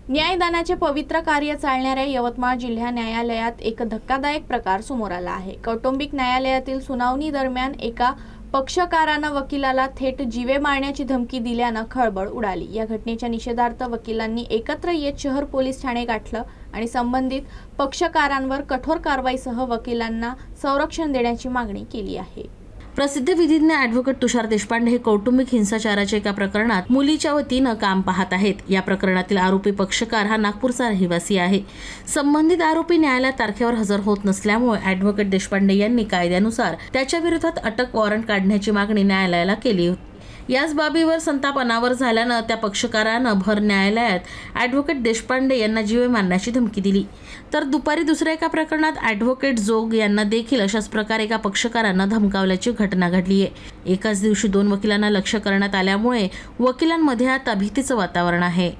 न्यायदानाचे पवित्र कार्य चालणाऱ्या यवतमाळ जिल्हा न्यायालयात एक धक्कादायक प्रकार समोर आला आहे। कौटुंबिक न्यायालयातील सुनावणी दरम्यान एका पक्षकारानं वकिलाला थेट जीवे मारण्याची धमकी दिल्यानं खळबळ उडाली। या घटनेच्या निषेधार्थ वकिलांनी एकत्र येत शहर पोलीस ठाणे गाठलं आणि संबंधित पक्षकारांवर कठोर कारवाईसह वकिलांना संरक्षण देण्याची मागणी केली आहे। प्रसिद्ध विधिज्ञ ॲडव्होकेट तुषार देशपांडे हे कौटुंबिक हिंसाचाराच्या एका प्रकरणात मुलीच्या वतीनं काम पाहत आहेत। या प्रकरणातील आरोपी पक्षकार हा नागपूरचा रहिवासी आहे। संबंधित आरोपी न्यायालयात तारखेवर हजर होत नसल्यामुळे ॲडव्होकेट देशपांडे यांनी कायद्यानुसार त्याच्या विरोधात अटक वॉरंट काढण्याची मागणी न्यायालयाला केली होती। याच बाबीवर संताप अनावर झाल्यानं त्या पक्षकारानं भर न्यायालयात ॲडव्होकेट देशपांडे यांना जीवे मारण्याची धमकी दिली। तर दुपारी दुसऱ्या एका प्रकरणात ॲडव्होकेट जोग यांना देखील अशाच प्रकारे एका पक्षकारांना धमकावल्याची घटना घडली आहे। एकाच दिवशी दोन वकिलांना लक्ष्य करण्यात आल्यामुळे वकिलांमध्ये आता भीतीचं वातावरण आहे।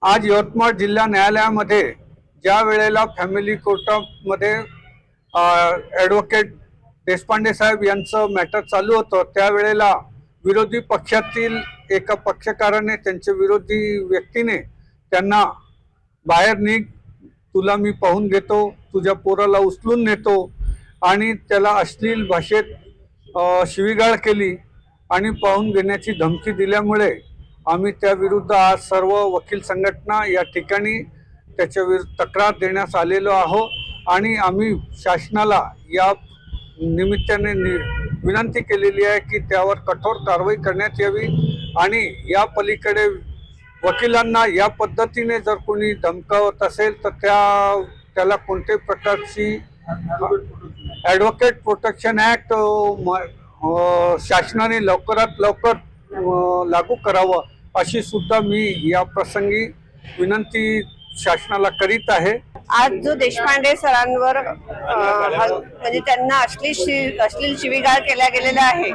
आज यवतमाळ जिल्हा न्यायालयामध्ये ज्या वेळेला फॅमिली कोर्टामध्ये ॲडव्होकेट देशपांडे साहेब यांचं मॅटर चालू होतं, त्यावेळेला विरोधी पक्षातील एका पक्षकाराने त्यांच्या विरोधी व्यक्तीने त्यांना बाहेर निघ, तुला मी पाहून घेतो, तुझ्या पोराला उचलून नेतो आणि त्याला अश्लील भाषेत शिवीगाळ केली आणि पाहून घेण्याची धमकी दिल्यामुळे आम्ही त्या विरुद्ध आज सर्व वकील संघटना या ठिकाणी त्याच्या विरुद्ध तक्रार देण्यास आलेलो आहोत आणि आम्ही शासनाला या निमित्ताने विनंती केलेली आहे की त्यावर कठोर कारवाई करण्यात यावी आणि या पलीकडे वकिलांना या पद्धतीने जर कोणी धमकावत असेल तर त्याला कोणत्याही प्रकारची ॲडव्होकेट प्रोटेक्शन ॲक्ट शासनाने लवकरात लवकर लागू करावं अशी सुद्धा मी या प्रसंगी विनंती शासनाला करीत आहे। आज जो देशपांडे सरांवर म्हणजे त्यांना अश्लील शिवीगाळ केल्या गेलेला आहे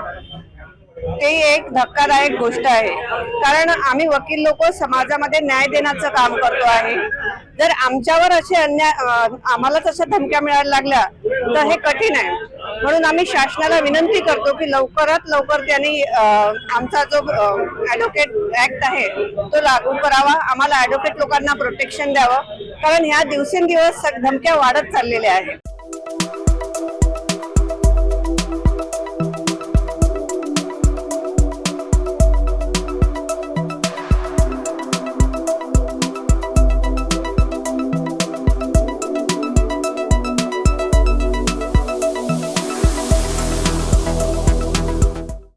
ते एक धक्कादायक गोष्ट आहे। कारण आम्ही वकील लोक समाजामध्ये न्याय देण्याचं काम करतो आहे। जर आमच्यावर असे आम्हाला तशा धमक्या मिळायला लागल्या तर हे कठीण आहे। म्हणून आम्ही शासनाला विनंती करतो की लवकरात लवकर त्यांनी आमचा जो ॲडव्होकेट ॲक्ट आहे तो लागू करावा, आम्हाला ॲडव्होकेट लोकांना प्रोटेक्शन द्यावं, कारण ह्या दिवसेंदिवस धमक्या वाढत चाललेल्या आहेत।